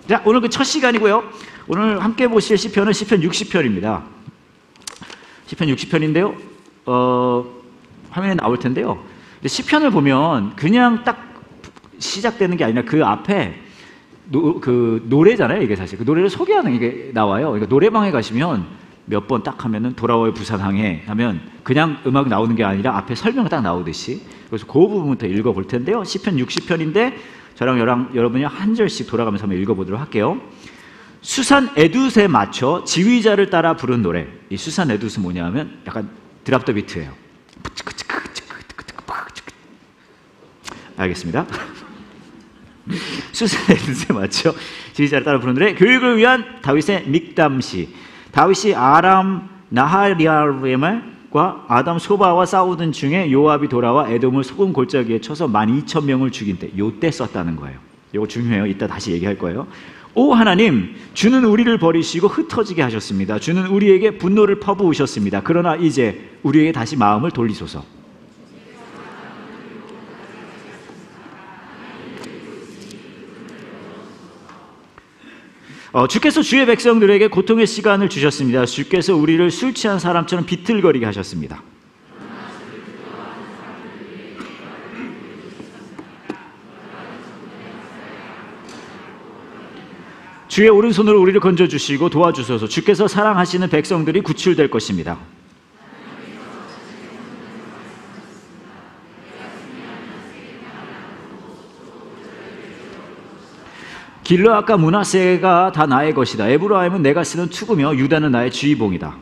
자, 오늘 그 첫 시간이고요. 오늘 함께 보실 시편은 시편 60편입니다. 시편 60편인데요. 화면에 나올 텐데요. 시편을 보면 그냥 딱 시작되는 게 아니라 그 앞에 그 노래잖아요. 이게 사실 그 노래를 소개하는 게 나와요. 그러니까 노래방에 가시면 몇 번 딱 하면은 돌아와요 부산항에 하면 그냥 음악 나오는 게 아니라 앞에 설명 딱 나오듯이, 그래서 그 부분부터 읽어볼 텐데요. 시편 60편인데 저랑 여러분이 한 절씩 돌아가면서 한번 읽어보도록 할게요. 수산 에두스에 맞춰 지휘자를 따라 부른 노래. 이 수산 에두스 뭐냐면 약간 드랍 더 비트예요. 알겠습니다. 수산 에두스에 맞춰 지휘자를 따라 부른 노래. 교육을 위한 다윗의 믹담시. 다윗이 아람 나하리알과 아담 소바와 싸우던 중에 요압이 돌아와 에돔을 소금 골짜기에 쳐서 12,000명을 죽인 때, 요때 썼다는 거예요. 이거 중요해요. 이따 다시 얘기할 거예요. 오 하나님, 주는 우리를 버리시고 흩어지게 하셨습니다. 주는 우리에게 분노를 퍼부으셨습니다. 그러나 이제 우리에게 다시 마음을 돌리소서. 주께서 주의 백성들에게 고통의 시간을 주셨습니다. 주께서 우리를 술 취한 사람처럼 비틀거리게 하셨습니다. 주의 오른손으로 우리를 건져주시고 도와주소서. 주께서 사랑하시는 백성들이 구출될 것입니다. 길르앗과 므낫세가 다 나의 것이다. 에브라임은 내가 쓰는 투구며 유다는 나의 지휘봉이다.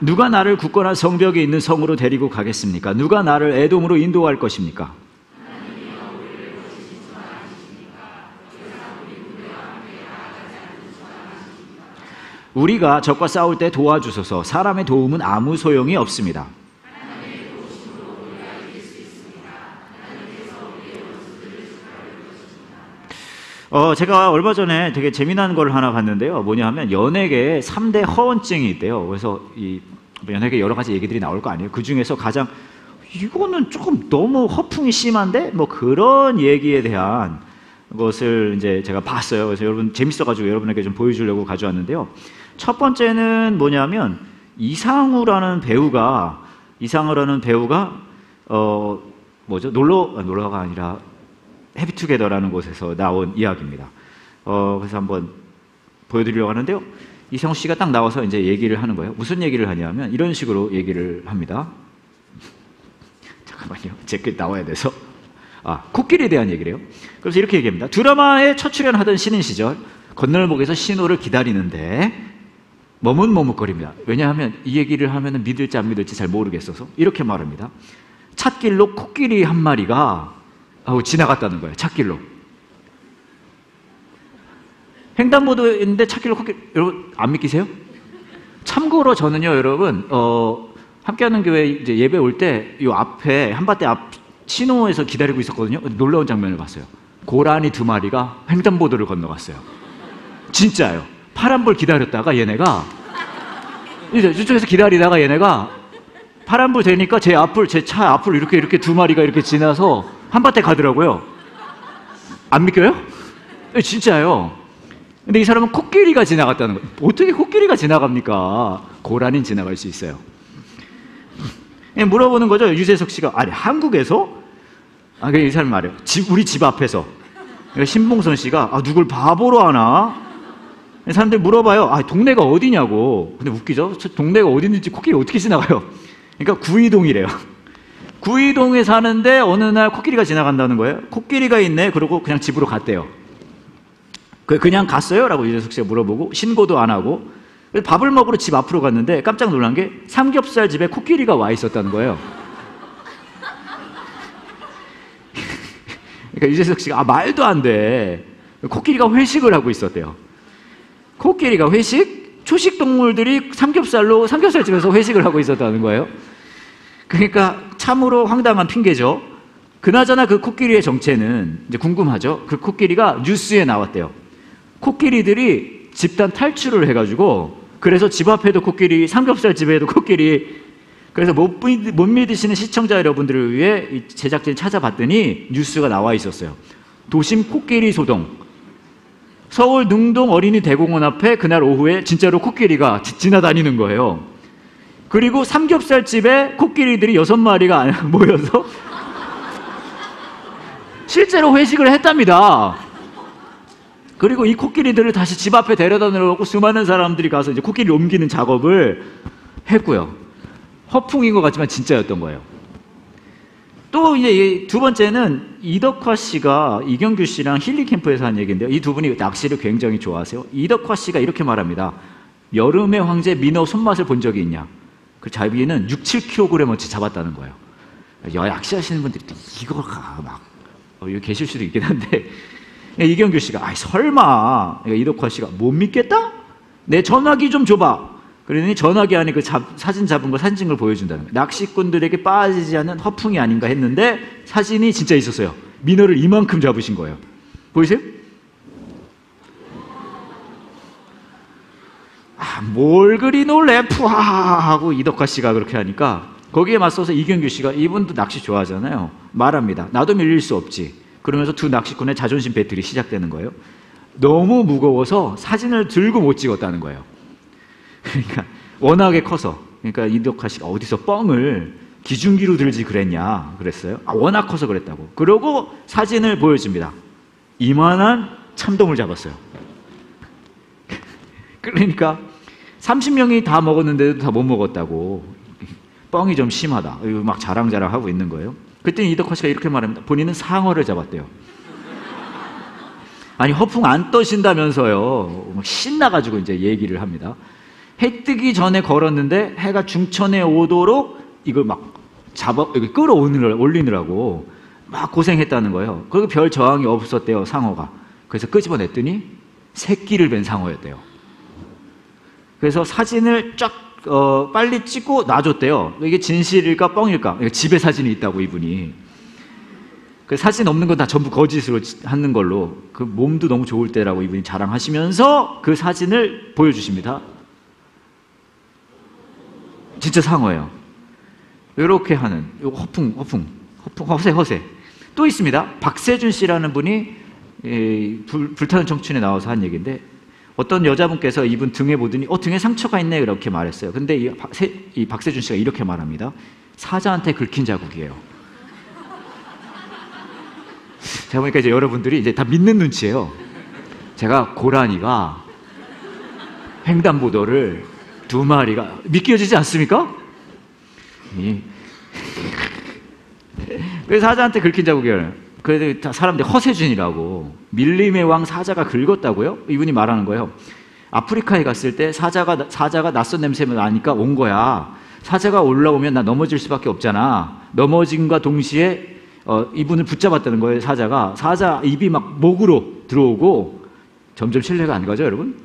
누가 나를 굳건한 성벽에 있는 성으로 데리고 가겠습니까? 누가 나를 에돔으로 인도할 것입니까? 우리가 적과 싸울 때 도와주소서. 사람의 도움은 아무 소용이 없습니다. 제가 얼마 전에 되게 재미난 걸 하나 봤는데요. 뭐냐 하면 연예계에 3대 허언증이 있대요. 그래서 이 연예계 여러 가지 얘기들이 나올 거 아니에요. 그 중에서 가장 이거는 조금 너무 허풍이 심한데 뭐 그런 얘기에 대한 것을 이제 제가 봤어요. 그래서 여러분 재밌어가지고 여러분에게 좀 보여주려고 가져왔는데요. 첫 번째는 뭐냐면 이상우라는 배우가 뭐죠? 놀러가 아니라 해피투게더라는 곳에서 나온 이야기입니다. 그래서 한번 보여드리려고 하는데요. 이상우 씨가 딱 나와서 이제 얘기를 하는 거예요. 무슨 얘기를 하냐면 이런 식으로 얘기를 합니다. 잠깐만요. 제 글 나와야 돼서. 코끼리에 대한 얘기를 해요. 그래서 이렇게 얘기합니다. 드라마에 첫 출연하던 신인 시절 건널목에서 신호를 기다리는데 머뭇머뭇거립니다. 왜냐하면 이 얘기를 하면 믿을지 안 믿을지 잘 모르겠어서 이렇게 말합니다. 찻길로 코끼리 한 마리가 지나갔다는 거예요. 찻길로. 횡단보도인데 찻길로 코끼리. 여러분 안 믿기세요? 참고로 저는요, 여러분 함께하는 교회 이제 예배 올 때 이 앞에 한밭대 앞 신호에서 기다리고 있었거든요. 놀라운 장면을 봤어요. 고라니 2마리가 횡단보도를 건너갔어요. 진짜요. 파란불 기다렸다가 얘네가 이제 저쪽에서 기다리다가 얘네가 파란불 되니까 제 차 앞을 이렇게 2마리가 이렇게 지나서 한밭에 가더라고요. 안 믿겨요? 네, 진짜요. 근데 이 사람은 코끼리가 지나갔다는 거예요. 어떻게 코끼리가 지나갑니까? 고라니는 지나갈 수 있어요. 물어보는 거죠. 유재석 씨가 아니 한국에서? 이 사람 말이에요. 우리 집 앞에서. 신봉선 씨가 누굴 바보로 하나? 사람들 물어봐요. 동네가 어디냐고. 근데 웃기죠. 동네가 어딘지 코끼리 어떻게 지나가요? 그러니까 구이동이래요. 구이동에 사는데 어느 날 코끼리가 지나간다는 거예요. 코끼리가 있네. 그러고 그냥 집으로 갔대요. 그냥 갔어요? 라고 유재석 씨가 물어보고 신고도 안 하고 밥을 먹으러 집 앞으로 갔는데 깜짝 놀란 게 삼겹살 집에 코끼리가 와 있었다는 거예요. 그러니까 유재석 씨가 말도 안 돼. 코끼리가 회식을 하고 있었대요. 코끼리가 회식? 초식 동물들이 삼겹살집에서 회식을 하고 있었다는 거예요. 그러니까 참으로 황당한 핑계죠. 그나저나 그 코끼리의 정체는 이제 궁금하죠. 그 코끼리가 뉴스에 나왔대요. 코끼리들이 집단 탈출을 해가지고 그래서 집 앞에도 코끼리, 삼겹살 집에도 코끼리 그래서 못 믿으시는 시청자 여러분들을 위해 이 제작진이 찾아봤더니 뉴스가 나와 있었어요. 도심 코끼리 소동. 서울 능동 어린이 대공원 앞에 그날 오후에 진짜로 코끼리가 지나다니는 거예요. 그리고 삼겹살집에 코끼리들이 6마리가 모여서 실제로 회식을 했답니다. 그리고 이 코끼리들을 다시 집 앞에 데려다 놓고 수많은 사람들이 가서 이제 코끼리 옮기는 작업을 했고요. 허풍인 것 같지만 진짜였던 거예요. 또 이제 두 번째는 이덕화 씨가 이경규 씨랑 힐리 캠프에서 한 얘기인데요. 이 두 분이 낚시를 굉장히 좋아하세요. 이덕화 씨가 이렇게 말합니다. 여름의 황제 민어 손맛을 본 적이 있냐? 그 자비는 6, 7kg어치 잡았다는 거예요. 낚시하시는 분들이 이거가 막 여기 계실 수도 있긴 한데 이경규 씨가 설마 이덕화 씨가 못 믿겠다? 내 전화기 좀 줘봐. 그러더니 전화기 안에 그 사진 잡은 거 사진 찍은 걸 보여준다는 거예요. 낚시꾼들에게 빠지지 않는 허풍이 아닌가 했는데 사진이 진짜 있었어요. 민어를 이만큼 잡으신 거예요. 보이세요? 뭘 그리 놀래 푸하 하고 이덕화 씨가 그렇게 하니까 거기에 맞서서 이경규 씨가 이분도 낚시 좋아하잖아요. 말합니다. 나도 밀릴 수 없지. 그러면서 두 낚시꾼의 자존심 배틀이 시작되는 거예요. 너무 무거워서 사진을 들고 못 찍었다는 거예요. 그러니까 워낙에 커서. 그러니까 이덕화 씨가 어디서 뻥을 기중기로 들지 그랬냐 그랬어요. 워낙 커서 그랬다고. 그러고 사진을 보여줍니다. 이만한 참돔을 잡았어요. 그러니까 30명이 다 먹었는데도 다 못 먹었다고. 뻥이 좀 심하다. 막 자랑하고 있는 거예요. 그때 이덕화 씨가 이렇게 말합니다. 본인은 상어를 잡았대요. 아니 허풍 안 떠신다면서요. 막 신나가지고 이제 얘기를 합니다. 해 뜨기 전에 걸었는데 해가 중천에 오도록 이걸 막 끌어올리느라고 막 고생했다는 거예요. 그리고 별 저항이 없었대요, 상어가. 그래서 끄집어냈더니 새끼를 뵌 상어였대요. 그래서 사진을 쫙 빨리 찍고 놔줬대요. 이게 진실일까 뻥일까? 집에 사진이 있다고 이분이. 그 사진 없는 건 다 전부 거짓으로 하는 걸로. 그 몸도 너무 좋을 때라고 이분이 자랑하시면서 그 사진을 보여주십니다. 진짜 상어예요. 이렇게 하는 허풍, 허세. 또 있습니다. 박세준 씨라는 분이 불타는 청춘에 나와서 한 얘기인데 어떤 여자분께서 이분 등에 보더니 등에 상처가 있네 이렇게 말했어요. 근데 이 박세준 씨가 이렇게 말합니다. 사자한테 긁힌 자국이에요. 제가 보니까 이제 여러분들이 이제 다 믿는 눈치예요. 제가 고라니가 횡단보도를 2마리가 믿겨지지 않습니까? 그래서 사자한테 긁힌 자국이에요. 그래서 사람들이 허세준이라고 밀림의 왕 사자가 긁었다고요? 이분이 말하는 거예요. 아프리카에 갔을 때 사자가 낯선 냄새가 나니까 온 거야. 사자가 올라오면 나 넘어질 수밖에 없잖아. 넘어짐과 동시에 이분을 붙잡았다는 거예요. 사자 입이 막 목으로 들어오고 점점 신뢰가 안 가죠, 여러분?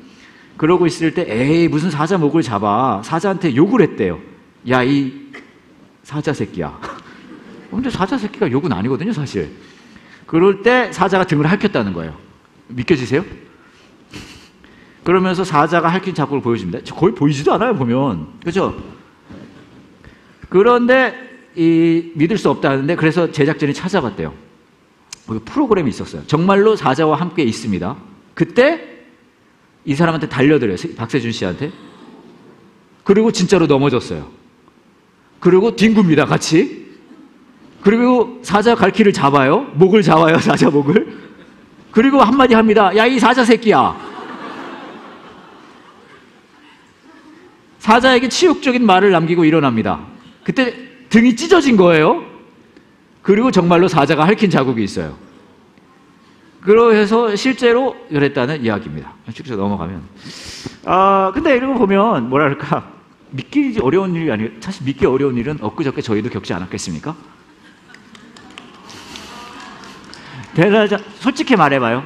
그러고 있을 때 에이 무슨 사자 목을 잡아. 사자한테 욕을 했대요. 야, 이 사자 새끼야. 근데 사자 새끼가 욕은 아니거든요, 사실. 그럴 때 사자가 등을 핥혔다는 거예요. 믿겨지세요? 그러면서 사자가 핥힌 자국을 보여줍니다. 거의 보이지도 않아요, 보면. 그죠? 그런데 믿을 수 없다는데 그래서 제작진이 찾아봤대요. 프로그램이 있었어요. 정말로 사자와 함께 있습니다. 그때 이 사람한테 달려들어요. 박세준 씨한테. 그리고 진짜로 넘어졌어요. 그리고 뒹굽니다, 같이. 그리고 사자 갈퀴를 잡아요. 목을 잡아요, 사자 목을. 그리고 한마디 합니다. 야, 이 사자 새끼야. 사자에게 치욕적인 말을 남기고 일어납니다. 그때 등이 찢어진 거예요. 그리고 정말로 사자가 핥힌 자국이 있어요. 그래서 실제로 그랬다는 이야기입니다. 쭉쭉 넘어가면. 근데 이런 거 보면 뭐랄까 믿기 어려운 일이 아니에요. 사실 믿기 어려운 일은 엊그저께 저희도 겪지 않았겠습니까? 솔직히 말해봐요.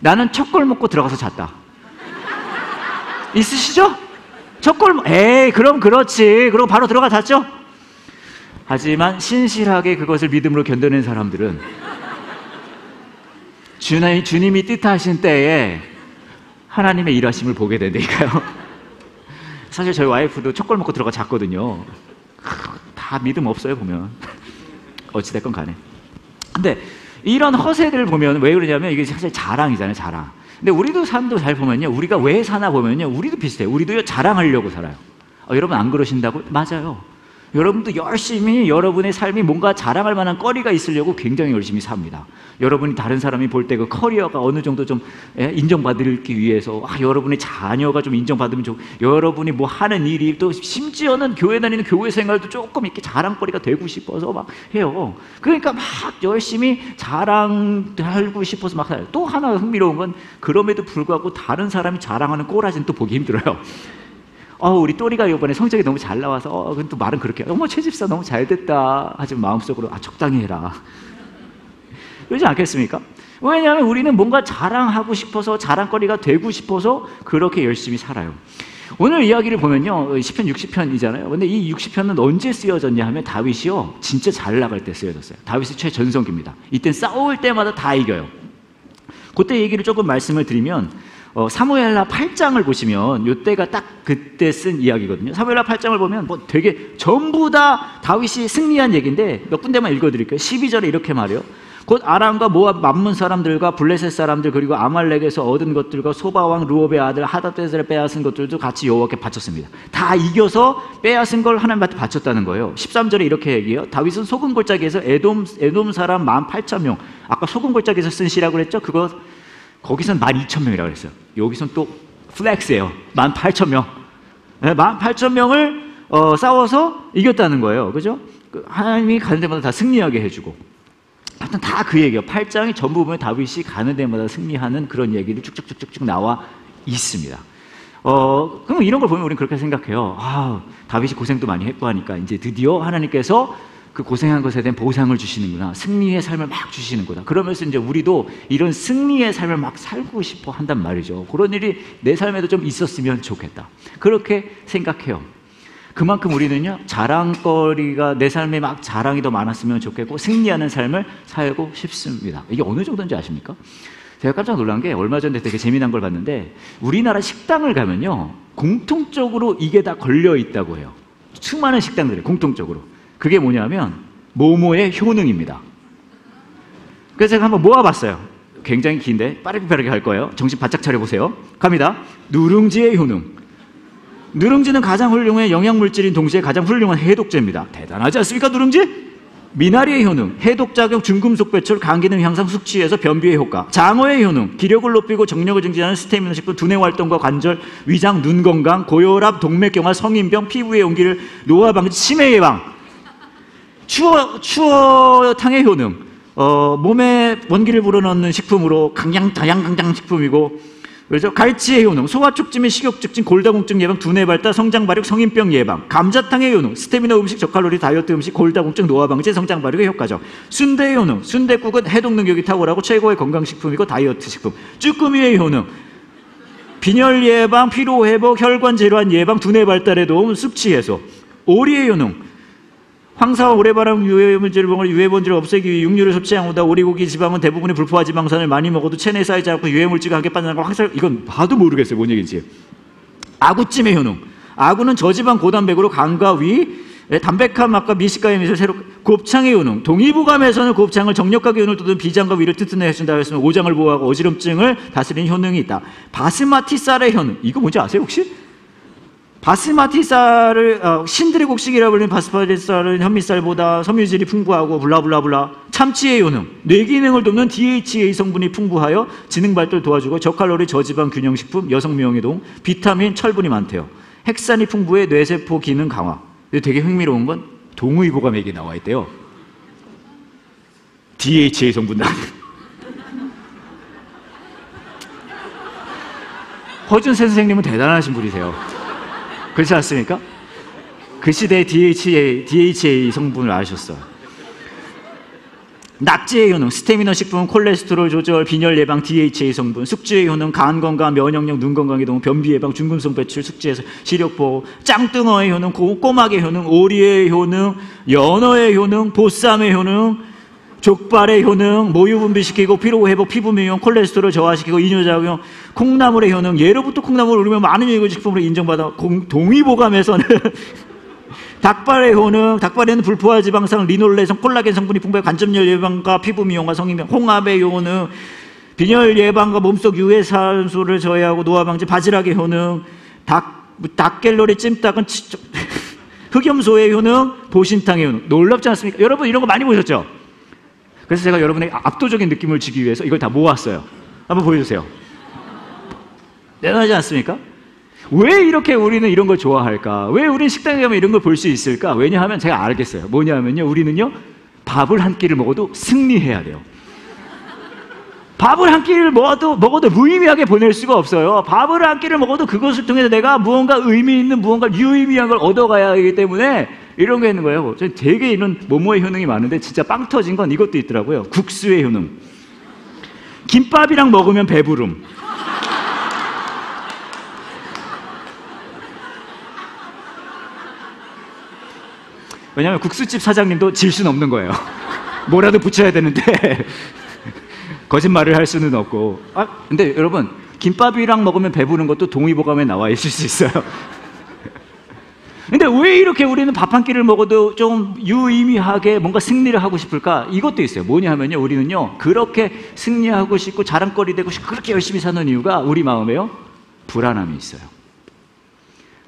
나는 첫골 먹고 들어가서 잤다. 있으시죠? 에이 그럼 그렇지. 그럼 바로 들어가 잤죠? 하지만 신실하게 그것을 믿음으로 견뎌낸 사람들은 주님이 뜻하신 때에 하나님의 일하심을 보게 된다니까요. 사실 저희 와이프도 첫골 먹고 들어가 잤거든요. 다 믿음 없어요, 보면. 어찌됐건 간에. 근데 이런 허세들을 보면 왜 그러냐면 이게 사실 자랑이잖아요, 자랑. 근데 우리도 삶도 잘 보면요, 우리가 왜 사나 보면요, 우리도 비슷해요. 우리도 자랑하려고 살아요. 여러분 안 그러신다고? 맞아요. 여러분도 열심히 여러분의 삶이 뭔가 자랑할 만한 거리가 있으려고 굉장히 열심히 삽니다. 여러분이 다른 사람이 볼 때 그 커리어가 어느 정도 좀 인정받기 위해서 여러분의 자녀가 좀 인정받으면 좋고, 여러분이 뭐 하는 일이 또 심지어는 교회 다니는 교회 생활도 조금 이렇게 자랑거리가 되고 싶어서 막 해요. 그러니까 막 열심히 자랑하고 싶어서 막 살아요. 또 하나 흥미로운 건 그럼에도 불구하고 다른 사람이 자랑하는 꼬라지는 또 보기 힘들어요. 우리 또리가 이번에 성적이 너무 잘 나와서 또 말은 그렇게 어머 최집사 너무 잘 됐다 하지만 마음속으로 적당히 해라. 그러지 않겠습니까? 왜냐하면 우리는 뭔가 자랑하고 싶어서 자랑거리가 되고 싶어서 그렇게 열심히 살아요. 오늘 이야기를 보면요, 시편 60편이잖아요. 근데 이 60편은 언제 쓰여졌냐 하면 다윗이요 진짜 잘 나갈 때 쓰여졌어요. 다윗의 최전성기입니다. 이때 싸울 때마다 다 이겨요. 그때 얘기를 조금 말씀을 드리면 사무엘하 8장을 보시면 이때가 딱 그때 쓴 이야기거든요. 사무엘하 8장을 보면 뭐 되게 전부 다 다윗이 승리한 얘기인데 몇 군데만 읽어드릴게요. 12절에 이렇게 말해요. 곧 아람과 모압 만문 사람들과 블레셋 사람들 그리고 아말렉에서 얻은 것들과 소바왕 루옵의 아들 하닷베셀에 빼앗은 것들도 같이 여호와께 바쳤습니다. 다 이겨서 빼앗은 걸 하나님한테 바쳤다는 거예요. 13절에 이렇게 얘기해요. 다윗은 소금 골짜기에서 에돔 사람 18,000명, 아까 소금 골짜기에서 쓴 시라고 그랬죠? 그거 거기선 12,000명이라고 그랬어요. 여기선 또 플렉스예요. 18,000명. 18,000명을 싸워서 이겼다는 거예요. 그죠? 하나님이 가는 데마다 다 승리하게 해주고. 하여튼 다 그 얘기예요. 8장이 전부 보면 다윗이 가는 데마다 승리하는 그런 얘기를 쭉쭉쭉쭉 나와 있습니다. 그럼 이런 걸 보면 우리는 그렇게 생각해요. 다윗이 고생도 많이 했고 하니까 이제 드디어 하나님께서 그 고생한 것에 대한 보상을 주시는구나. 승리의 삶을 막 주시는구나. 그러면서 이제 우리도 이런 승리의 삶을 막 살고 싶어 한단 말이죠. 그런 일이 내 삶에도 좀 있었으면 좋겠다. 그렇게 생각해요. 그만큼 우리는요, 자랑거리가 내 삶에 막 자랑이 더 많았으면 좋겠고 승리하는 삶을 살고 싶습니다. 이게 어느 정도인지 아십니까? 제가 깜짝 놀란 게 얼마 전에 되게 재미난 걸 봤는데 우리나라 식당을 가면요, 공통적으로 이게 다 걸려 있다고 해요. 수많은 식당들이 공통적으로. 그게 뭐냐면 모모의 효능입니다. 그래서 제가 한번 모아봤어요. 굉장히 긴데 빠르게 갈 거예요. 정신 바짝 차려보세요. 갑니다. 누룽지의 효능. 누룽지는 가장 훌륭한 영양물질인 동시에 가장 훌륭한 해독제입니다. 대단하지 않습니까, 누룽지? 미나리의 효능, 해독작용, 중금속 배출, 간기능 향상, 숙취해서 변비의 효과. 장어의 효능, 기력을 높이고 정력을 증진하는 스태미나 식품, 두뇌 활동과 관절, 위장, 눈 건강, 고혈압, 동맥경화, 성인병, 피부의 용기를 노화 방지, 치매 예방. 추어탕의 효능, 몸에 원기를 불어넣는 식품으로 다양강장 식품이고, 그렇죠? 갈치의 효능, 소화촉진 및 식욕증진, 골다공증 예방, 두뇌 발달, 성장 발육, 성인병 예방. 감자탕의 효능, 스태미나 음식, 저칼로리 다이어트 음식, 골다공증, 노화 방지, 성장 발육에 효과적. 순대의 효능, 순댓국은 해독 능력이 탁월하고 최고의 건강식품이고 다이어트 식품. 쭈꾸미의 효능, 빈혈 예방, 피로 회복, 혈관 질환 예방, 두뇌 발달에 도움, 숙취 해소. 오리의 효능, 황사와 오래바람 유해본질을 없애기 위해 육류를 섭취하고다. 오리고기 지방은 대부분이 불포화 지방산을 많이 먹어도 체내에 쌓이지 않고 유해물질과 함께 빠져나가 황살. 이건 봐도 모르겠어요, 뭔 얘기인지. 아구찜의 효능, 아구는 저지방 고단백으로 간과 위, 담백한 맛과 미식가의 미술 새로. 곱창의 효능, 동의보감에서는 곱창을 정력과 기운을 돋운 비장과 위를 튼튼하게 해준다 했으면 오장을 보호하고 어지럼증을 다스리는 효능이 있다. 바스마티 쌀의 효능, 이거 뭔지 아세요 혹시? 바스마티 쌀을 신들의 곡식이라 불리는 바스마티 쌀은 현미쌀보다 섬유질이 풍부하고 블라블라블라. 참치의 효능, 뇌기능을 돕는 DHA 성분이 풍부하여 지능 발달 도와주고 저칼로리 저지방 균형식품, 여성 미용에 도움, 비타민, 철분이 많대요. 핵산이 풍부해 뇌세포 기능 강화. 근데 되게 흥미로운 건 동의보감액이 나와 있대요. DHA 성분. 허준세 선생님은 대단하신 분이세요. 그렇지 않습니까? 그 시대의 DHA 성분을 아셨어요. 낙지의 효능, 스태미너 식품, 콜레스테롤 조절, 빈혈 예방, DHA 성분. 숙주의 효능, 간 건강, 면역력, 눈 건강에 도움, 변비 예방, 중금속 배출, 숙취해서 시력 보호. 짱뚱어의 효능, 꼬막의 효능, 오리의 효능, 연어의 효능, 보쌈의 효능, 족발의 효능, 모유 분비시키고 피로 회복, 피부 미용, 콜레스테롤 저하시키고 이뇨작용. 콩나물의 효능, 예로부터 콩나물을 우리면 많은 유익식품으로 인정받아. 동의보감에서는 닭발의 효능, 닭발에는 불포화 지방산, 리놀레산, 콜라겐 성분이 풍부해 관절염 예방과 피부 미용과 성인병, 홍합의 효능, 빈혈 예방과 몸속 유해산소를 저해하고 노화 방지, 바지락의 효능, 닭갤러리 찜닭은 흑염소의 효능, 보신탕의 효능. 놀랍지 않습니까? 여러분 이런 거 많이 보셨죠? 그래서 제가 여러분에게 압도적인 느낌을 주기 위해서 이걸 다 모았어요. 한번 보여주세요. 대단하지 않습니까? 왜 이렇게 우리는 이런 걸 좋아할까? 왜 우리는 식당에 가면 이런 걸 볼 수 있을까? 왜냐하면 제가 알겠어요. 뭐냐면요, 우리는요 밥을 한 끼를 먹어도 승리해야 돼요. 밥을 한 끼를 먹어도 무의미하게 보낼 수가 없어요. 밥을 한 끼를 먹어도 그것을 통해서 내가 무언가 의미 있는, 무언가 유의미한 걸 얻어가야 하기 때문에 이런 게 있는 거예요. 저는 되게 이런 뭐뭐의 효능이 많은데 진짜 빵 터진 건 이것도 있더라고요. 국수의 효능. 김밥이랑 먹으면 배부름. 왜냐하면 국수집 사장님도 질 수는 없는 거예요. 뭐라도 붙여야 되는데 거짓말을 할 수는 없고. 근데 여러분, 김밥이랑 먹으면 배부른 것도 동의보감에 나와 있을 수 있어요. 근데 왜 이렇게 우리는 밥 한 끼를 먹어도 좀 유의미하게 뭔가 승리를 하고 싶을까? 이것도 있어요. 뭐냐 하면요, 우리는요 그렇게 승리하고 싶고 자랑거리 되고 싶고 그렇게 열심히 사는 이유가 우리 마음에요 불안함이 있어요.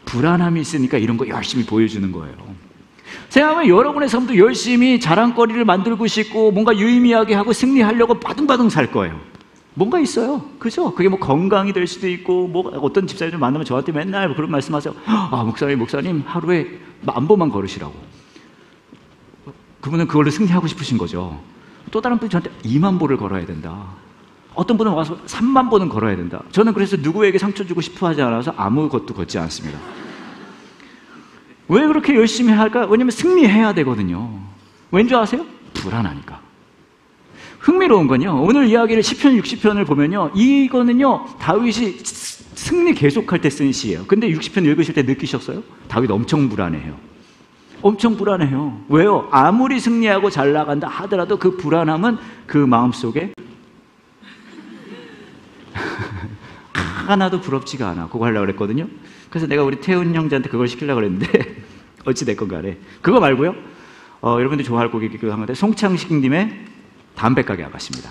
불안함이 있으니까 이런 거 열심히 보여주는 거예요. 생각하면 여러분의 삶도 열심히 자랑거리를 만들고 싶고 뭔가 유의미하게 하고 승리하려고 바둥바둥 살 거예요. 뭔가 있어요. 그죠? 그게 뭐 건강이 될 수도 있고, 뭐 어떤 집사님 만나면 저한테 맨날 그런 말씀하세요. 목사님 하루에 10,000보만 걸으시라고. 그분은 그걸로 승리하고 싶으신 거죠. 또 다른 분이 저한테 20,000보를 걸어야 된다. 어떤 분은 와서 30,000보는 걸어야 된다. 저는 그래서 누구에게 상처 주고 싶어 하지 않아서 아무것도 걷지 않습니다. 왜 그렇게 열심히 할까요? 왜냐면 승리해야 되거든요. 왠지 아세요? 불안하니까. 흥미로운 건요, 오늘 이야기를 시편 60편을 보면요, 이거는요 다윗이 승리 계속할 때 쓴 시예요. 근데 60편 읽으실 때 느끼셨어요? 다윗 엄청 불안해요. 엄청 불안해요. 왜요? 아무리 승리하고 잘 나간다 하더라도 그 불안함은 그 마음속에 하나도 부럽지가 않아. 그거 하려고 그랬거든요. 그래서 내가 우리 태훈 형제한테 그걸 시키려고 그랬는데 어찌됐건 간에 그거 말고요, 여러분들이 좋아할 곡이기도 한데 송창식님의 담배가게 아가씨입니다.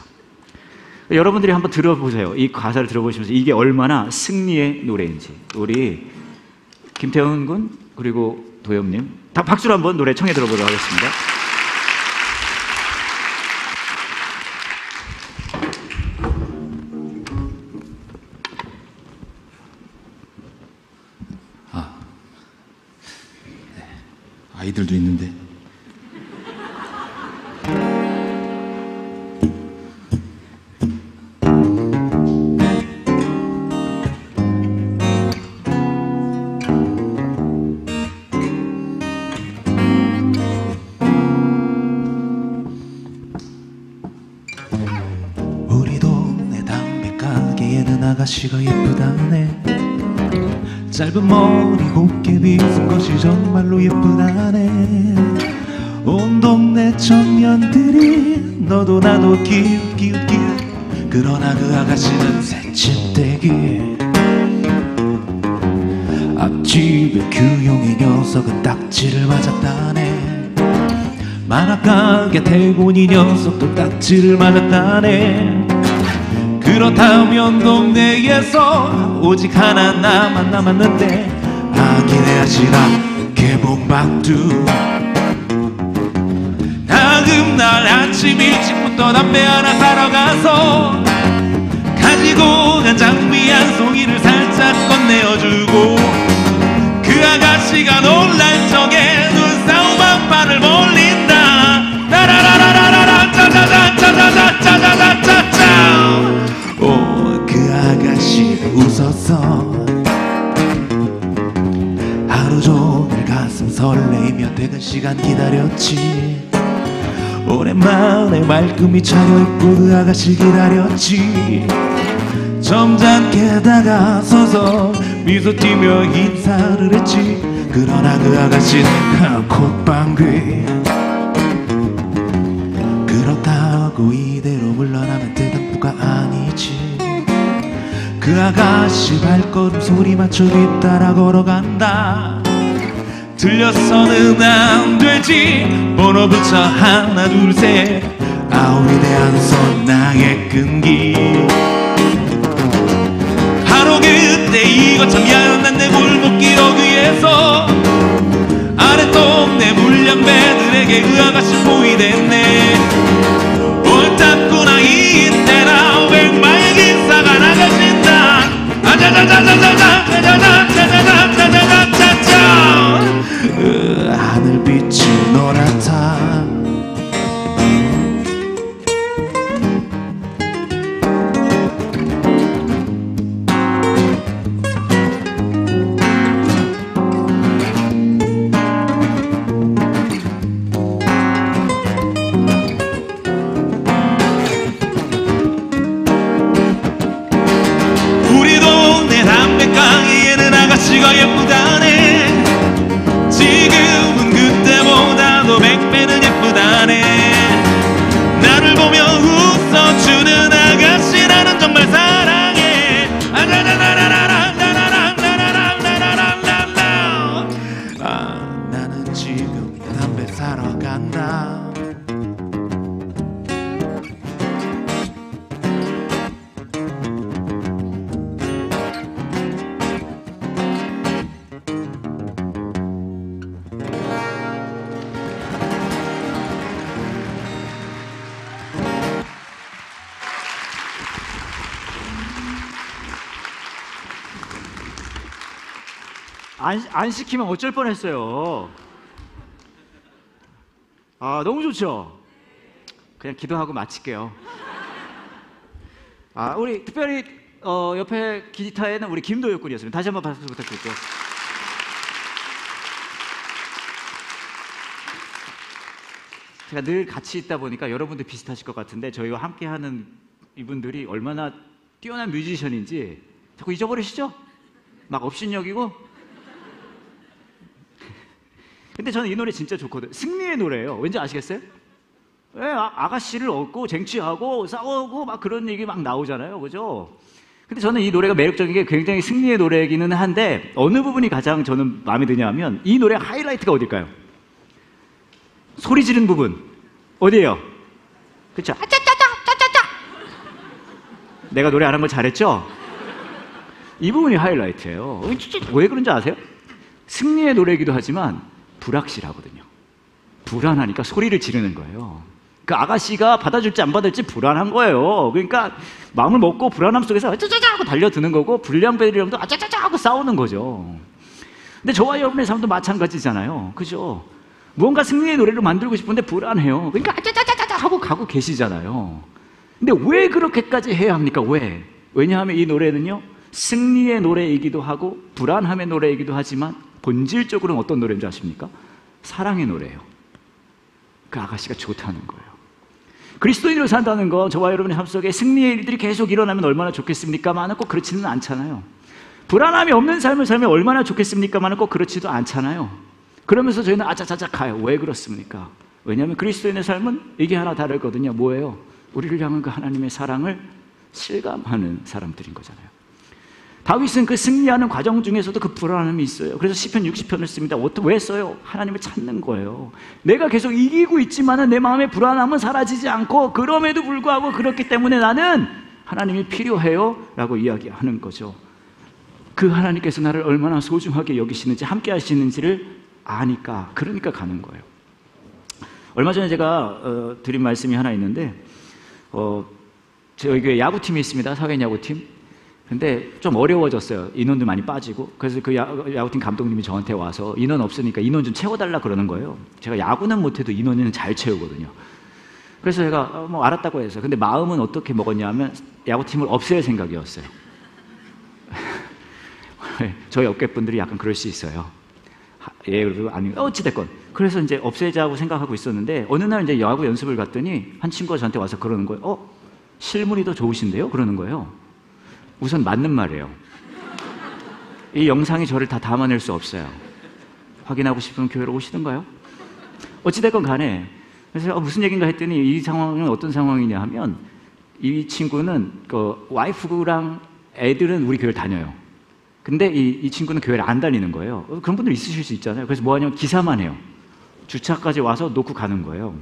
여러분들이 한번 들어보세요. 이 가사를 들어보시면서 이게 얼마나 승리의 노래인지. 우리 김태훈 군 그리고 도엽님 다 박수로 한번 노래 청해 들어보도록 하겠습니다. 아이들도 있는데. 우리 동네 담배가게에는 아가씨가 예쁘다네. 짧은 머리 곱게 빗은 것이 정말로 예쁘다네. 온 동네 청년들이 너도 나도 기웃기웃. 그러나 그 아가씨는 새침대기. 앞집에 규용이 녀석은 딱지를 맞았다네. 만화가게 태곤이 녀석도 딱지를 맞았다네. 그렇다면 동네에서 오직 하나 나만 남았는데, 아기네 아시라 개봉박두. 다음날 아침 일찍부터 담배 하나 사러 가서 가지고 간 장미 한 송이를 살짝 건네어주고, 그 아가씨가 놀란 척에 눈싸움 한 판을 벌린다. 라라라라라라 짜자자 짜자자 짜자자 짜자. 그 아가씨도 웃었어. 하루 종일 가슴 설레이며 퇴근 시간 기다렸지. 오랜만에 말끔히 차려입고 그 아가씨 기다렸지. 점잖게 다가서서 미소 띠며 인사를 했지. 그러나 그 아가씨는 콧방귀. 그렇다고 이대로 물러나면 대등부가 아니지. 그 아가씨 발걸음 소리 맞춰 뒤따라 걸어간다. 틀려서는 안 되지. 번호부터 하나 둘셋 아우리 대한선 나의 끈기. 바로 그때 이거 참 야연한 내 골목 기억 위에서 아랫동네 물량배들에게 그 아가씨 보이댔네. 옳답구나 이때나 백마의 기사가 나가신다. 아자자자자자자자자자자자자자자자자자 하늘빛이 노랗다. 우리 동네 담배가게에는 아가씨가 예쁘다네. 지금은 그때보다도 100배는 예쁘다네. 나를 보며 웃어주는 아가씨 나는 정말 사랑해. 아, 나는 지금 담배 사러 간다. 안 시키면 어쩔 뻔했어요. 아, 너무 좋죠? 그냥 기도하고 마칠게요. 아, 우리 특별히 옆에 기타에는 우리 김도혁 군이었습니다. 다시 한번 박수 부탁드릴게요. 제가 늘 같이 있다 보니까 여러분들 비슷하실 것 같은데 저희와 함께하는 이분들이 얼마나 뛰어난 뮤지션인지 자꾸 잊어버리시죠? 막 업신여기고. 근데 저는 이 노래 진짜 좋거든요. 승리의 노래예요. 왠지 아시겠어요? 왜 아가씨를 얻고 쟁취하고 싸우고 막 그런 얘기 막 나오잖아요. 그죠? 근데 저는 이 노래가 매력적인 게 굉장히 승리의 노래이기는 한데 어느 부분이 가장 저는 마음에 드냐면 이 노래 하이라이트가 어딜까요? 소리 지르는 부분. 어디예요? 그쵸? 아짜짜짜짜짜짜. 내가 노래 안 한 거 잘했죠? 이 부분이 하이라이트예요. 왜 그런지 아세요? 승리의 노래이기도 하지만 불확실하거든요. 불안하니까 소리를 지르는 거예요. 그 아가씨가 받아줄지 안 받을지 불안한 거예요. 그러니까 마음을 먹고 불안함 속에서 아짜짜짜 하고 달려드는 거고 불량배들이랑도 아짜짜짜 하고 싸우는 거죠. 근데 저와 여러분의 삶도 마찬가지잖아요. 그죠? 무언가 승리의 노래를 만들고 싶은데 불안해요. 그러니까 아짜짜짜짜 하고 가고 계시잖아요. 근데 왜 그렇게까지 해야 합니까? 왜? 왜냐하면 이 노래는요 승리의 노래이기도 하고 불안함의 노래이기도 하지만 본질적으로는 어떤 노래인 줄 아십니까? 사랑의 노래예요. 그 아가씨가 좋다는 거예요. 그리스도인으로 산다는 거 저와 여러분의 삶 속에 승리의 일들이 계속 일어나면 얼마나 좋겠습니까만은 꼭 그렇지는 않잖아요. 불안함이 없는 삶을 살면 얼마나 좋겠습니까만은 꼭 그렇지도 않잖아요. 그러면서 저희는 아자자자 가요. 왜 그렇습니까? 왜냐하면 그리스도인의 삶은 이게 하나 다르거든요. 뭐예요? 우리를 향한 그 하나님의 사랑을 실감하는 사람들인 거잖아요. 다윗은 그 승리하는 과정 중에서도 그 불안함이 있어요. 그래서 시편 60편을 씁니다. 왜 써요? 하나님을 찾는 거예요. 내가 계속 이기고 있지만 내 마음의 불안함은 사라지지 않고 그럼에도 불구하고 그렇기 때문에 나는 하나님이 필요해요 라고 이야기하는 거죠. 그 하나님께서 나를 얼마나 소중하게 여기시는지 함께 하시는지를 아니까 그러니까 가는 거예요. 얼마 전에 제가 드린 말씀이 하나 있는데 저희 교회 야구팀이 있습니다. 사회인 야구팀. 근데 좀 어려워졌어요. 인원도 많이 빠지고. 그래서 그 야구팀 감독님이 저한테 와서 인원 없으니까 인원 좀 채워달라 그러는 거예요. 제가 야구는 못해도 인원은 잘 채우거든요. 그래서 제가 뭐 알았다고 해서. 근데 마음은 어떻게 먹었냐면 야구팀을 없앨 생각이었어요. 저희 업계분들이 약간 그럴 수 있어요. 예, 그리고 아니 어찌됐건. 그래서 이제 없애자고 생각하고 있었는데 어느 날 이제 야구 연습을 갔더니 한 친구가 저한테 와서 그러는 거예요. 실물이 더 좋으신데요? 그러는 거예요. 우선 맞는 말이에요. 이 영상이 저를 다 담아낼 수 없어요. 확인하고 싶으면 교회로 오시던가요? 어찌됐건 간에 그래서 무슨 얘기인가 했더니 이 상황은 어떤 상황이냐 하면 이 친구는 그 와이프랑 애들은 우리 교회를 다녀요. 근데 이 친구는 교회를 안 다니는 거예요. 그런 분들 있으실 수 있잖아요. 그래서 뭐 하냐면 기사만 해요. 주차까지 와서 놓고 가는 거예요.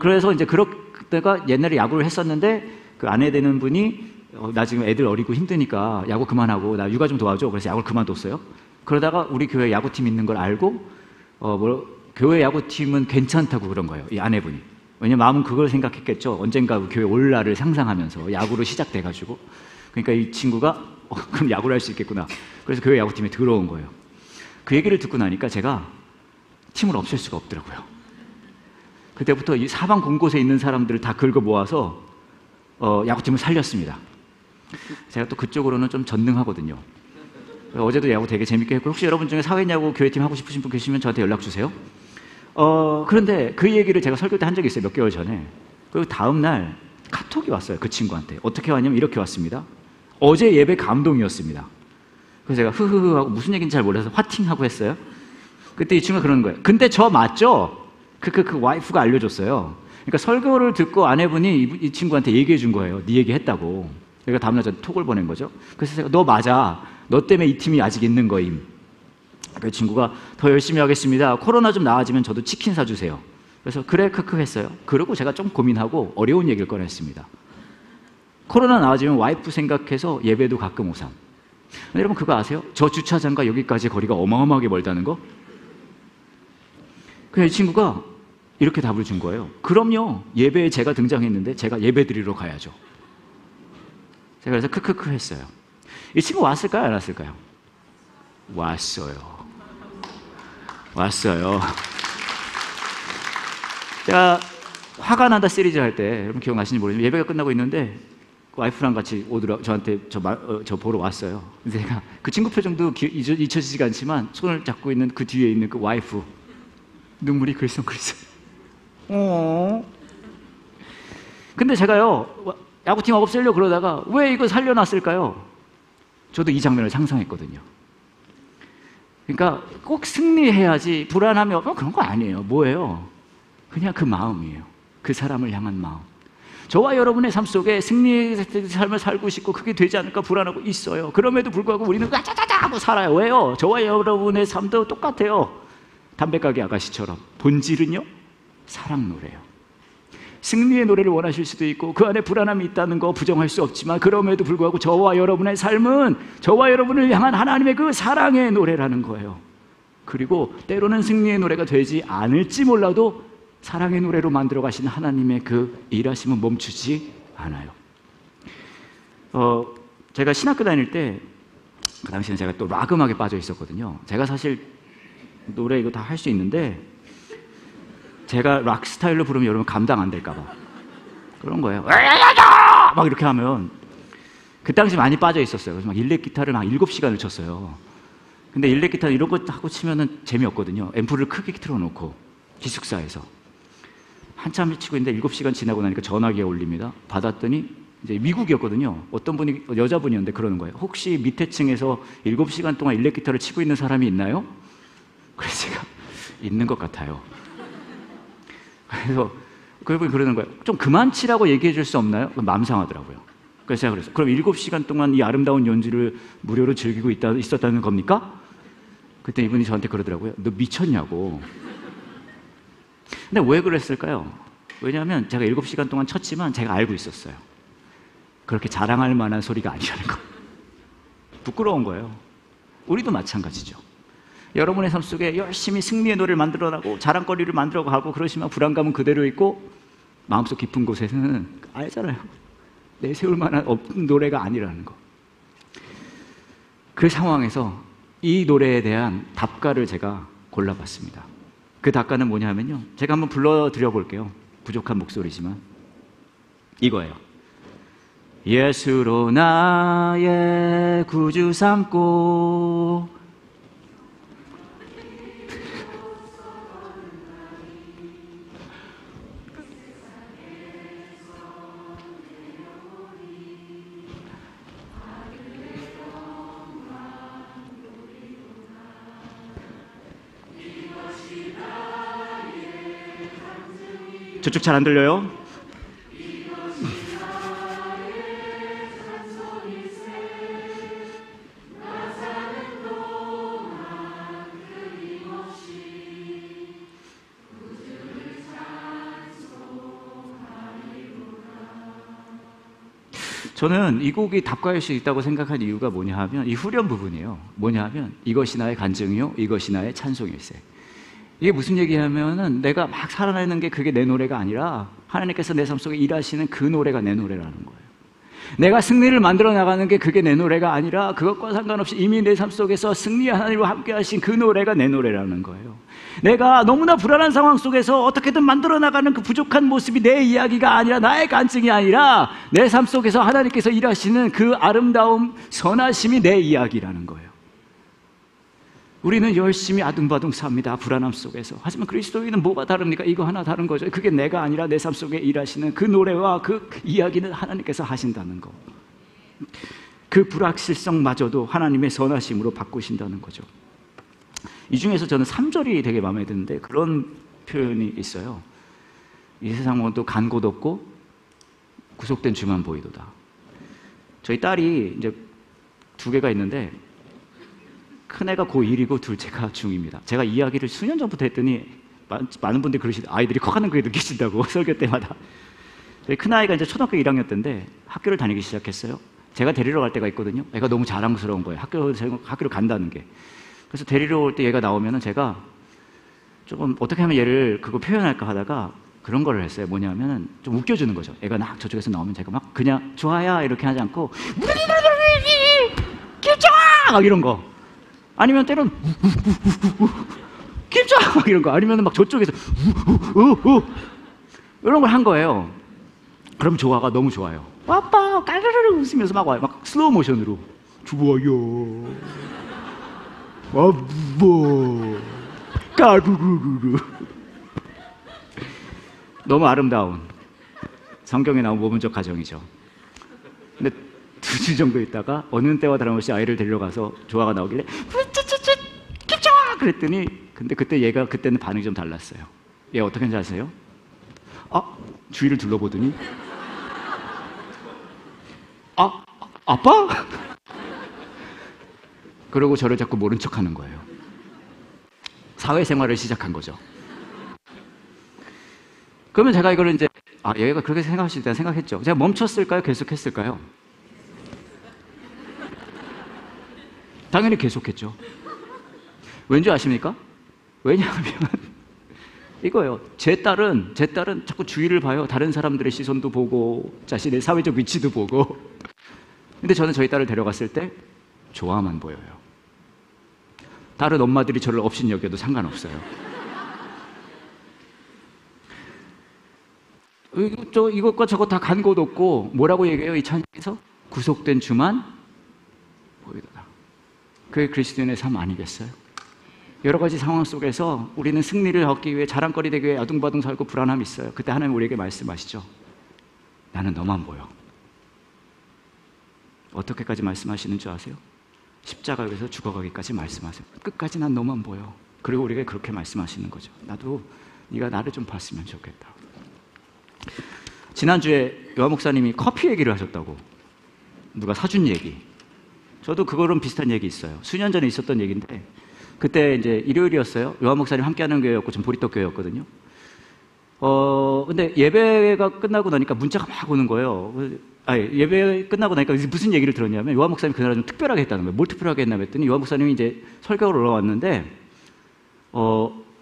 그래서 이제 그때가 옛날에 야구를 했었는데 그 아내 되는 분이 나 지금 애들 어리고 힘드니까 야구 그만하고 나 육아 좀 도와줘. 그래서 야구를 그만뒀어요. 그러다가 우리 교회 야구팀 있는 걸 알고 교회 야구팀은 괜찮다고 그런 거예요. 이 아내분이. 왜냐면 마음은 그걸 생각했겠죠. 언젠가 교회 올 날을 상상하면서 야구로 시작돼가지고. 그러니까 이 친구가 그럼 야구를 할 수 있겠구나. 그래서 교회 야구팀에 들어온 거예요. 그 얘기를 듣고 나니까 제가 팀을 없앨 수가 없더라고요. 그때부터 이 사방 곳곳에 있는 사람들을 다 긁어 모아서 야구팀을 살렸습니다. 제가 또 그쪽으로는 좀 전능하거든요. 어제도 야구 되게 재밌게 했고 혹시 여러분 중에 사회야구 교회팀 하고 싶으신 분 계시면 저한테 연락 주세요. 그런데 그 얘기를 제가 설교 때 한 적이 있어요. 몇 개월 전에. 그리고 다음 날 카톡이 왔어요. 그 친구한테. 어떻게 왔냐면 이렇게 왔습니다. 어제 예배 감동이었습니다. 그래서 제가 흐흐흐 하고 무슨 얘기인지 잘 몰라서 화팅하고 했어요. 그때 이 친구가 그러는 거예요. 근데 저 맞죠? 그 와이프가 알려줬어요. 그러니까 설교를 듣고 아내분이 이 친구한테 얘기해 준 거예요. 네 얘기 했다고. 그러니까 다음날 저한테 톡을 보낸 거죠. 그래서 제가 너 맞아. 너 때문에 이 팀이 아직 있는 거임. 그 친구가 더 열심히 하겠습니다. 코로나 좀 나아지면 저도 치킨 사주세요. 그래서 그래 크크 했어요. 그러고 제가 좀 고민하고 어려운 얘기를 꺼냈습니다. 코로나 나아지면 와이프 생각해서 예배도 가끔 오삼. 여러분 그거 아세요? 저 주차장과 여기까지 거리가 어마어마하게 멀다는 거? 그래서 이 친구가 이렇게 답을 준 거예요. 그럼요. 예배에 제가 등장했는데 제가 예배 드리러 가야죠. 제가 그래서 크크크 했어요. 이 친구 왔을까요? 안 왔을까요? 왔어요. 제가 화가 난다 시리즈 할 때 여러분 기억나시는지 모르지만 예배가 끝나고 있는데 와이프랑 같이 저한테 저 보러 왔어요. 근데 제가 그 친구 표정도 잊혀지지가 않지만 손을 잡고 있는 그 뒤에 있는 그 와이프 눈물이 글썽글썽. 근데 제가요 야구팀 없애려고 그러다가 왜 이거 살려놨을까요? 저도 이 장면을 상상했거든요. 그러니까 꼭 승리해야지 불안함이 그런 거 아니에요. 뭐예요? 그냥 그 마음이에요. 그 사람을 향한 마음. 저와 여러분의 삶 속에 승리의 삶을 살고 싶고 그게 되지 않을까 불안하고 있어요. 그럼에도 불구하고 우리는 짜자자자 하고 살아요. 왜요? 저와 여러분의 삶도 똑같아요. 담배가게 아가씨처럼 본질은요? 사랑 노래예요. 승리의 노래를 원하실 수도 있고 그 안에 불안함이 있다는 거 부정할 수 없지만 그럼에도 불구하고 저와 여러분의 삶은 저와 여러분을 향한 하나님의 그 사랑의 노래라는 거예요. 그리고 때로는 승리의 노래가 되지 않을지 몰라도 사랑의 노래로 만들어 가신 하나님의 그 일하심은 멈추지 않아요. 제가 신학교 다닐 때 그 당시에는 제가 또 락 음악에 빠져 있었거든요. 제가 사실 노래 이거 다 할 수 있는데 제가 락 스타일로 부르면 여러분 감당 안 될까 봐 그런 거예요. 막 이렇게 하면 그 당시 많이 빠져 있었어요. 그래서 막 일렉 기타를 막 7시간을 쳤어요. 근데 일렉 기타 이런 거 하고 치면은 재미없거든요. 앰프를 크게 틀어놓고 기숙사에서 한참 치고 있는데 7시간 지나고 나니까 전화기가 울립니다. 받았더니 이제 미국이었거든요. 어떤 분이 여자분이었는데 그러는 거예요. 혹시 밑에 층에서 7시간 동안 일렉 기타를 치고 있는 사람이 있나요? 그래서 제가 있는 것 같아요. 그래서 그분이 그러는 거예요. 좀 그만 치라고 얘기해 줄 수 없나요? 마음 상하더라고요. 그래서 제가 그랬어요. 그럼 7시간 동안 이 아름다운 연주를 무료로 즐기고 있었다는 겁니까? 그때 이분이 저한테 그러더라고요. 너 미쳤냐고. 근데 왜 그랬을까요? 왜냐하면 제가 7시간 동안 쳤지만 제가 알고 있었어요. 그렇게 자랑할 만한 소리가 아니라는 거. 부끄러운 거예요. 우리도 마찬가지죠. 여러분의 삶 속에 열심히 승리의 노래를 만들어가고 자랑거리를 만들어가고 그러시면 불안감은 그대로 있고 마음속 깊은 곳에서는 알잖아요. 내세울 만한 노래가 아니라는 거. 그 상황에서 이 노래에 대한 답가를 제가 골라봤습니다. 그 답가는 뭐냐 하면요. 제가 한번 불러드려 볼게요. 부족한 목소리지만 이거예요. 예수로 나의 구주 삼고 저쪽 잘 안 들려요? 저는 이 곡이 답가일 수 있다고 생각한 이유가 뭐냐 하면 이 후렴 부분이에요. 뭐냐 하면 이것이 나의 간증이요 이것이 나의 찬송일세. 이게 무슨 얘기냐면은 내가 막 살아내는 게 그게 내 노래가 아니라 하나님께서 내 삶 속에 일하시는 그 노래가 내 노래라는 거예요. 내가 승리를 만들어 나가는 게 그게 내 노래가 아니라 그것과 상관없이 이미 내 삶 속에서 승리 하나님과 함께 하신 그 노래가 내 노래라는 거예요. 내가 너무나 불안한 상황 속에서 어떻게든 만들어 나가는 그 부족한 모습이 내 이야기가 아니라 나의 간증이 아니라 내 삶 속에서 하나님께서 일하시는 그 아름다움 선하심이 내 이야기라는 거예요. 우리는 열심히 아둥바둥 삽니다. 불안함 속에서. 하지만 그리스도인은 뭐가 다릅니까? 이거 하나 다른 거죠. 그게 내가 아니라 내 삶 속에 일하시는 그 노래와 그 이야기는 하나님께서 하신다는 거. 그 불확실성마저도 하나님의 선하심으로 바꾸신다는 거죠. 이 중에서 저는 3절이 되게 마음에 드는데 그런 표현이 있어요. 이 세상은 또 간 곳 없고 구속된 주만 보이도다. 저희 딸이 이제 2개가 있는데 큰애가 고1이고 둘째가 중2입니다. 제가 이야기를 수년 전부터 했더니 많은 분들이 그러시더라고요. 아이들이 커가는 게 느끼신다고 설교 때마다. 저희 큰아이가 이제 초등학교 1학년 때인데 학교를 다니기 시작했어요. 제가 데리러 갈 때가 있거든요. 애가 너무 자랑스러운 거예요. 학교를 간다는 게. 그래서 데리러 올 때 얘가 나오면은 제가 조금 어떻게 하면 얘를 그거 표현할까 하다가 그런 거를 했어요. 뭐냐면은 좀 웃겨주는 거죠. 애가 막 저쪽에서 나오면 제가 막 그냥 좋아야 이렇게 하지 않고 김정아 막 이런 거. 아니면 때론 김정아 막 이런 거. 아니면 막 저쪽에서 이런 걸 한 거예요. 그럼 조아가 너무 좋아요. 아빠 까르르르 웃으면서 막 와요. 막 슬로우 모션으로 좋아요. 뭐 까르르르. 너무 아름다운 성경에 나온 모범적 가정이죠. 근데 2주 정도 있다가 어느 때와 다름없이 아이를 데리러 가서 조아가 나오길래 김정아 그랬더니 근데 그때 얘가 그때는 반응이 좀 달랐어요. 얘 어떻게 하는지 아세요? 주위를 둘러보더니 아빠? 그러고 저를 자꾸 모른 척하는 거예요. 사회생활을 시작한 거죠. 그러면 제가 이거를 이제 얘가 그렇게 생각할 수 있다 생각했죠. 제가 멈췄을까요? 계속했을까요? 당연히 계속했죠. 왠지 아십니까? 왜냐하면 이거예요. 제 딸은 자꾸 주위를 봐요. 다른 사람들의 시선도 보고 자신의 사회적 위치도 보고. 근데 저는 저희 딸을 데려갔을 때 조아만 보여요. 다른 엄마들이 저를 업신여겨도 상관없어요. 이것과 저것 다 간 곳 없고 뭐라고 얘기해요? 이 찬양에서? 구속된 주만 보이도다. 그게 그리스도인의 삶 아니겠어요? 여러 가지 상황 속에서 우리는 승리를 얻기 위해 자랑거리 되기 위해 아둥바둥 살고 불안함이 있어요. 그때 하나님 우리에게 말씀하시죠. 나는 너만 보여. 어떻게까지 말씀하시는 줄 아세요? 십자가에서 죽어가기까지 말씀하세요. 끝까지 난 너만 보여. 그리고 우리에게 그렇게 말씀하시는 거죠. 나도 네가 나를 좀 봤으면 좋겠다. 지난주에 요한 목사님이 커피 얘기를 하셨다고. 누가 사준 얘기. 저도 그거랑 비슷한 얘기 있어요. 수년 전에 있었던 얘기인데 그때 이제 일요일이었어요. 요한 목사님 함께하는 교회였고 전 보리떡 교회였거든요. 근데 예배가 끝나고 나니까 문자가 막 오는 거예요. 예배 끝나고 나니까 무슨 얘기를 들었냐면 요한 목사님이 그날 좀 특별하게 했다는 거예요. 뭘 특별하게 했나 했더니 요한 목사님이 이제 설교를 올라왔는데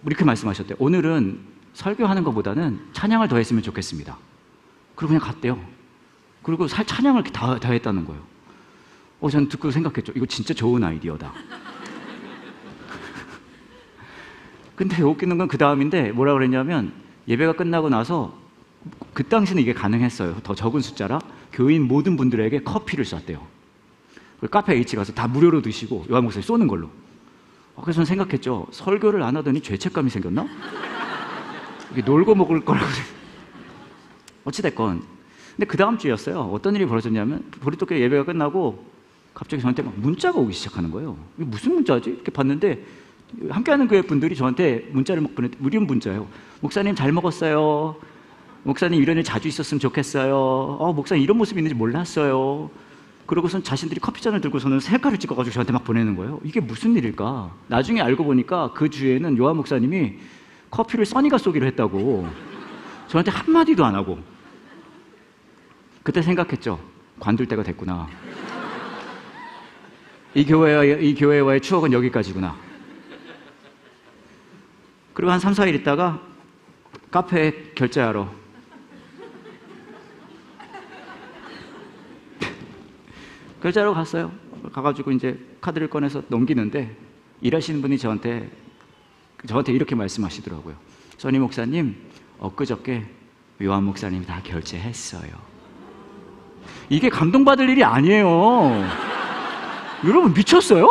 이렇게 말씀하셨대요. 오늘은 설교하는 것보다는 찬양을 더 했으면 좋겠습니다. 그리고 그냥 갔대요. 그리고 찬양을 다 했다는 거예요. 저는 듣고 생각했죠. 이거 진짜 좋은 아이디어다. 근데 웃기는 건 그 다음인데 뭐라 그랬냐면 예배가 끝나고 나서 그 당시는 이게 가능했어요. 더 적은 숫자라 교인 모든 분들에게 커피를 쐈대요. 카페 H 가서 다 무료로 드시고 요한 목사님 쏘는 걸로. 그래서 저는 생각했죠. 설교를 안 하더니 죄책감이 생겼나? 이게 놀고 먹을 거라고. 어찌됐건. 근데 그 다음 주였어요. 어떤 일이 벌어졌냐면 보리떡교회 예배가 끝나고 갑자기 저한테 막 문자가 오기 시작하는 거예요. 이게 무슨 문자지? 이렇게 봤는데 함께하는 교회 분들이 저한테 문자를 막 보냈는데 무료 문자예요. 목사님 잘 먹었어요. 목사님 이런 일 자주 있었으면 좋겠어요. 목사님 이런 모습이 있는지 몰랐어요. 그러고선 자신들이 커피잔을 들고서는 셀카를 찍어가지고 저한테 막 보내는 거예요. 이게 무슨 일일까? 나중에 알고 보니까 그 주에는 요한 목사님이 커피를 써니가 쏘기로 했다고 저한테 한마디도 안 하고. 그때 생각했죠. 관둘 때가 됐구나. 이 교회와의 추억은 여기까지구나. 그리고 한 3, 4일 있다가 카페에 결제하러 결제하러 갔어요. 가가지고 이제 카드를 꺼내서 넘기는데 일하시는 분이 저한테 이렇게 말씀하시더라고요. 써니 목사님, 엊그저께 요한 목사님이 다 결제했어요. 이게 감동받을 일이 아니에요. 여러분 미쳤어요?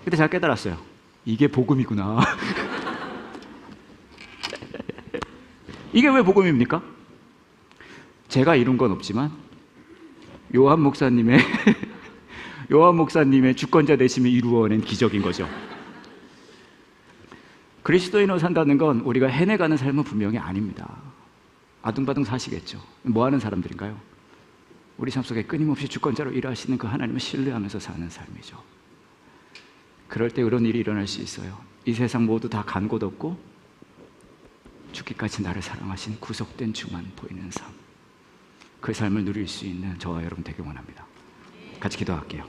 그때 제가 깨달았어요. 이게 복음이구나. 이게 왜 복음입니까? 제가 이룬 건 없지만 요한 목사님의 주권자 되심을 이루어낸 기적인 거죠. 그리스도인으로 산다는 건 우리가 해내가는 삶은 분명히 아닙니다. 아둥바둥 사시겠죠. 뭐 하는 사람들인가요? 우리 삶 속에 끊임없이 주권자로 일하시는 그 하나님을 신뢰하면서 사는 삶이죠. 그럴 때 그런 일이 일어날 수 있어요. 이 세상 모두 다 간 곳 없고 죽기까지 나를 사랑하신 구속된 주만 보이는 삶, 그 삶을 누릴 수 있는 저와 여러분 되길 원합니다. 같이 기도할게요.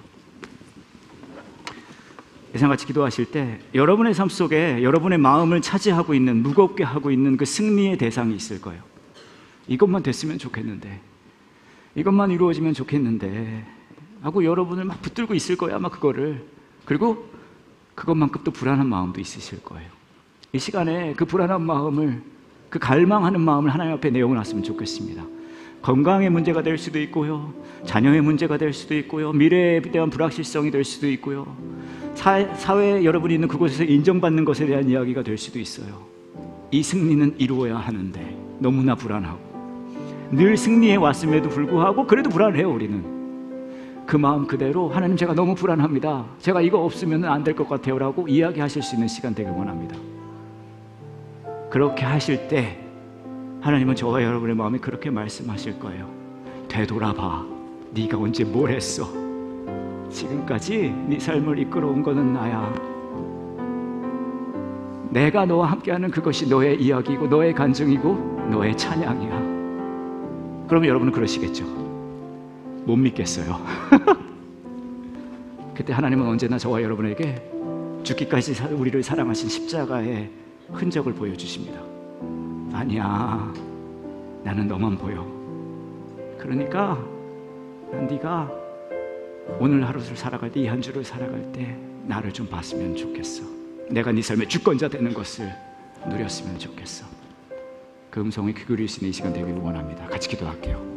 예상같이 기도하실 때 여러분의 삶 속에 여러분의 마음을 차지하고 있는, 무겁게 하고 있는 그 승리의 대상이 있을 거예요. 이것만 됐으면 좋겠는데, 이것만 이루어지면 좋겠는데 하고 여러분을 막 붙들고 있을 거예요, 아마 그거를. 그리고 그것만큼 또 불안한 마음도 있으실 거예요. 이 시간에 그 불안한 마음을, 그 갈망하는 마음을 하나님 앞에 내어놨으면 좋겠습니다. 건강의 문제가 될 수도 있고요, 자녀의 문제가 될 수도 있고요, 미래에 대한 불확실성이 될 수도 있고요, 사회에 여러분이 있는 그곳에서 인정받는 것에 대한 이야기가 될 수도 있어요. 이 승리는 이루어야 하는데 너무나 불안하고, 늘 승리해 왔음에도 불구하고 그래도 불안해요. 우리는 그 마음 그대로 하나님, 제가 너무 불안합니다, 제가 이거 없으면 안 될 것 같아요 라고 이야기하실 수 있는 시간 되길 원합니다. 그렇게 하실 때 하나님은 저와 여러분의 마음에 그렇게 말씀하실 거예요. 되돌아봐. 네가 언제 뭘 했어? 지금까지 네 삶을 이끌어온 거는 나야. 내가 너와 함께하는 그것이 너의 이야기이고 너의 간증이고 너의 찬양이야. 그러면 여러분은 그러시겠죠. 못 믿겠어요. 그때 하나님은 언제나 저와 여러분에게 죽기까지 우리를 사랑하신 십자가의 흔적을 보여주십니다. 아니야, 나는 너만 보여. 그러니까 네가 오늘 하루를 살아갈 때, 이 한 주를 살아갈 때 나를 좀 봤으면 좋겠어. 내가 네 삶의 주권자 되는 것을 누렸으면 좋겠어. 그 음성이 귀 기울일 수 있는 이 시간 되기를 원합니다. 같이 기도할게요.